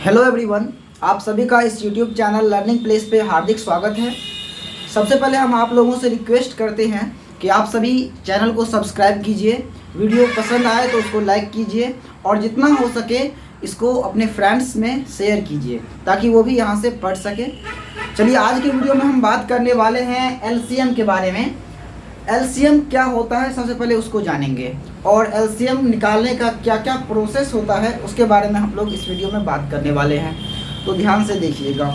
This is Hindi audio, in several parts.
हेलो एवरीवन, आप सभी का इस यूट्यूब चैनल लर्निंग प्लेस पे हार्दिक स्वागत है। सबसे पहले हम आप लोगों से रिक्वेस्ट करते हैं कि आप सभी चैनल को सब्सक्राइब कीजिए, वीडियो पसंद आए तो उसको लाइक कीजिए और जितना हो सके इसको अपने फ्रेंड्स में शेयर कीजिए ताकि वो भी यहाँ से पढ़ सके। चलिए आज के वीडियो में हम बात करने वाले हैं एलसीएम के बारे में। एलसीएम क्या होता है सबसे पहले उसको जानेंगे और एलसीएम निकालने का क्या क्या प्रोसेस होता है उसके बारे में हम लोग इस वीडियो में बात करने वाले हैं, तो ध्यान से देखिएगा।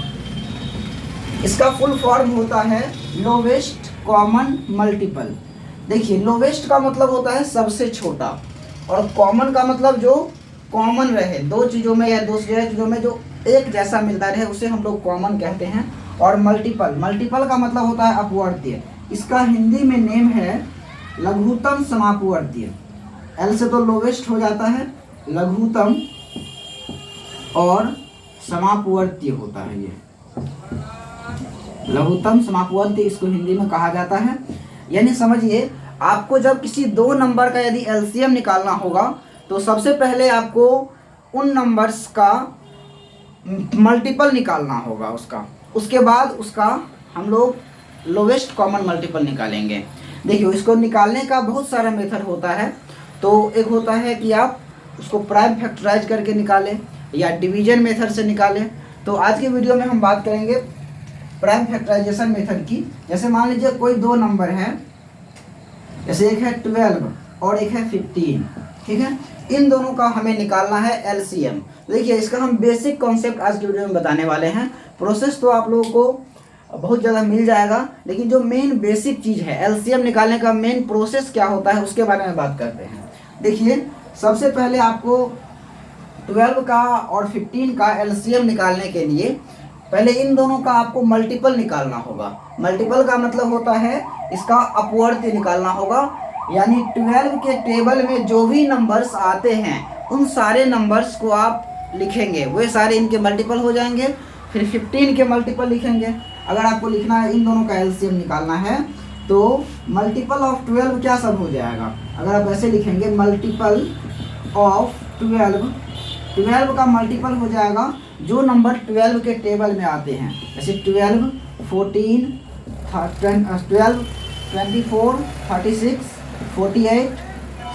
इसका फुल फॉर्म होता है लोवेस्ट कॉमन मल्टीपल। देखिए, लोवेस्ट का मतलब होता है सबसे छोटा और कॉमन का मतलब जो कॉमन रहे, दो चीज़ों में या दो से चीज़ों में जो एक जैसा मिलता रहे उसे हम लोग कॉमन कहते हैं। और मल्टीपल का मतलब होता है अपवर्तीय। इसका हिंदी में नेम है लघुत्तम समापवर्तीय। एल से तो लोवेस्ट हो जाता है, लघुत्तम और समापवर्तीय होता है। ये लघुत्तम समापवर्तीय इसको हिंदी में कहा जाता है। यानी समझिए, आपको जब किसी दो नंबर का यदि एलसीएम निकालना होगा तो सबसे पहले आपको उन नंबर्स का मल्टीपल निकालना होगा उसके बाद उसका हम लोग लोवेस्ट कॉमन मल्टीपल निकालेंगे। देखिए, इसको निकालने का बहुत सारा मेथड होता है। तो एक होता है कि आप उसको प्राइम फैक्टराइज करके निकालें या डिवीजन मेथड से निकालें। तो आज के वीडियो में हम बात करेंगे प्राइम फैक्टराइजेशन मेथड की। जैसे मान लीजिए कोई दो नंबर है, जैसे एक है 12 और एक है 15, ठीक है। इन दोनों का हमें निकालना है एलसीएम। देखिए, इसका हम बेसिक कॉन्सेप्ट आज के वीडियो में बताने वाले हैं। प्रोसेस तो आप लोगों को बहुत ज़्यादा मिल जाएगा, लेकिन जो मेन बेसिक चीज़ है एलसीएम निकालने का मेन प्रोसेस क्या होता है उसके बारे में बात करते हैं। देखिए, सबसे पहले आपको 12 का और 15 का एलसीएम निकालने के लिए पहले इन दोनों का आपको मल्टीपल निकालना होगा। मल्टीपल का मतलब होता है इसका अपवर्तीय निकालना होगा। यानी 12 के टेबल में जो भी नंबर्स आते हैं उन सारे नंबर्स को आप लिखेंगे, वे सारे इनके मल्टीपल हो जाएंगे। फिर 15 के मल्टीपल लिखेंगे। अगर आपको लिखना है इन दोनों का एलसीएम निकालना है तो मल्टीपल ऑफ 12 क्या सब हो जाएगा। अगर आप ऐसे लिखेंगे मल्टीपल ऑफ 12 का मल्टीपल हो जाएगा जो नंबर 12 के टेबल में आते हैं। जैसे 12, 14, 12, 24, 36, 48,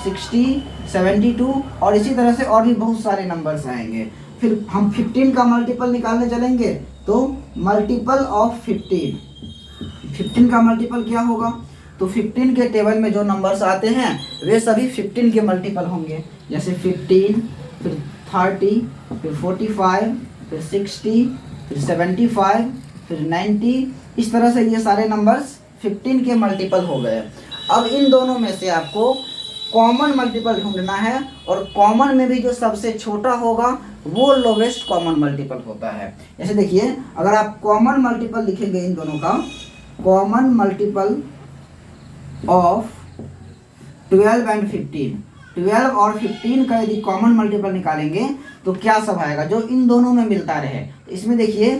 60, 72 और इसी तरह से और भी बहुत सारे नंबर्स आएंगे। फिर हम 15 का मल्टीपल निकालने चलेंगे तो मल्टीपल ऑफ 15 का मल्टीपल क्या होगा। तो 15 के टेबल में जो नंबर्स आते हैं वे सभी 15 के मल्टीपल होंगे। जैसे 15, फिर 30, फिर 45, फिर 60, फिर 75, फिर 90। इस तरह से ये सारे नंबर्स 15 के मल्टीपल हो गए। अब इन दोनों में से आपको कॉमन मल्टीपल ढूंढना है और कॉमन में भी जो सबसे छोटा होगा वो लोवेस्ट कॉमन मल्टीपल होता है। जैसे देखिए, अगर आप कॉमन मल्टीपल लिखेंगे इन दोनों का, कॉमन मल्टीपल ऑफ 12 एंड 15, 12 और 15 का यदि कॉमन मल्टीपल निकालेंगे तो क्या सब आएगा जो इन दोनों में मिलता रहे। तो इसमें देखिए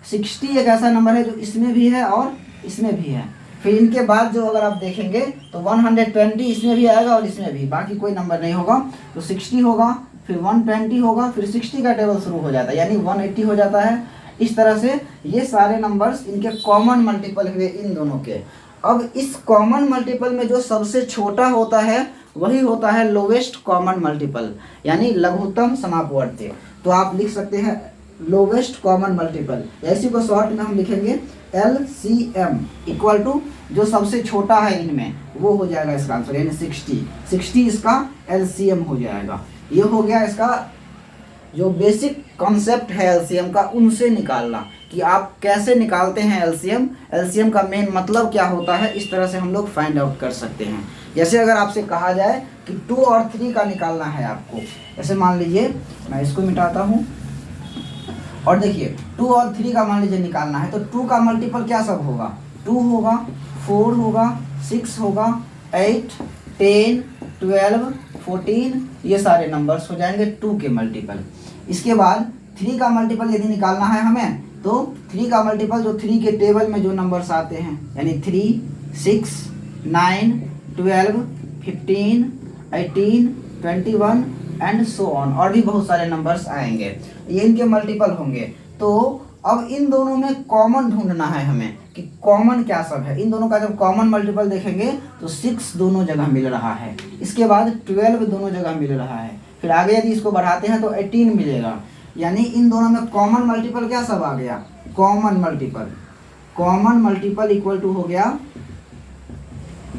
60 एक ऐसा नंबर है जो इसमें भी है और इसमें भी है। फिर इनके बाद जो अगर आप देखेंगे तो 120 इसमें भी आएगा और इसमें भी, बाकी कोई नंबर नहीं होगा। तो 60 होगा, फिर 120 होगा, फिर 60 का टेबल शुरू हो जाता है यानी 180 हो जाता है। इस तरह से ये सारे नंबर्स इनके कॉमन मल्टीपल हुए इन दोनों के। अब इस कॉमन मल्टीपल में जो सबसे छोटा होता है वही होता है लोवेस्ट कॉमन मल्टीपल यानी लघुत्तम समापवर्तीय। तो आप लिख सकते हैं लोवेस्ट कॉमन मल्टीपल, इसी को शॉर्ट में हम लिखेंगे LCM इक्वल टू जो सबसे छोटा है इनमें वो हो जाएगा इसका आंसर यानी 60 इसका LCM हो जाएगा। ये हो गया इसका जो बेसिक कॉन्सेप्ट है एलसीएम का, उनसे निकालना कि आप कैसे निकालते हैं एलसीएम का मेन मतलब क्या होता है। इस तरह से हम लोग फाइंड आउट कर सकते हैं। जैसे अगर आपसे कहा जाए कि 2 और 3 का निकालना है आपको, जैसे मान लीजिए मैं इसको मिटाता हूँ और देखिए 2 और 3 का मान लीजिए निकालना है तो 2 का मल्टीपल क्या सब होगा, 2 होगा, 4 होगा, 6 होगा, 8, 10, 12, 14, ये सारे नंबर्स हो जाएंगे 2 के मल्टीपल। इसके बाद 3 का मल्टीपल यदि निकालना है हमें तो 3 का मल्टीपल जो 3 के टेबल में जो नंबर्स आते हैं यानी 3, 6, 9, 12, 15, 18, 21, एंड सो ऑन, और भी बहुत सारे नंबर्स आएंगे, ये इनके मल्टीपल होंगे। तो अब इन दोनों में कॉमन ढूंढना है हमें कि कॉमन क्या सब है। इन दोनों का जब कॉमन मल्टीपल देखेंगे तो 6 दोनों जगह मिल रहा है, इसके बाद 12 दोनों जगह मिल रहा है, फिर आगे यदि इसको बढ़ाते हैं तो 18 मिलेगा। यानी इन दोनों में कॉमन मल्टीपल क्या सब आ गया, कॉमन मल्टीपल इक्वल टू हो गया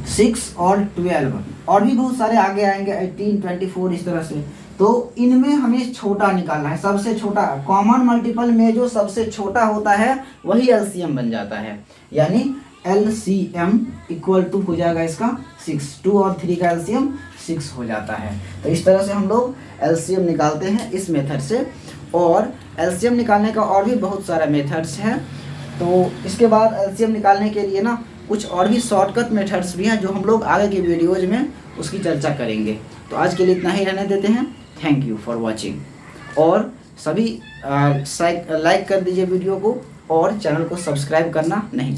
6 और 12, और भी बहुत सारे आगे आएंगे 18, 24 इस तरह से। तो इनमें हमें छोटा निकालना है, सबसे छोटा कॉमन मल्टीपल में जो सबसे छोटा होता है वही एलसीएम बन जाता है। यानी एलसीएम इक्वल टू हो जाएगा इसका 6, 2 और 3 का एलसीएम 6 हो जाता है। तो इस तरह से हम लोग एलसीएम निकालते हैं इस मेथड से। और एलसीएम निकालने का और भी बहुत सारा मेथड्स है। तो इसके बाद एलसीएम निकालने के लिए ना कुछ और भी शॉर्टकट मेथड्स भी हैं जो हम लोग आगे के वीडियोज में उसकी चर्चा करेंगे। तो आज के लिए इतना ही रहने देते हैं। Thank you for watching. और सभी लाइक कर दीजिए वीडियो को और चैनल को सब्सक्राइब करना नहीं भूलिए।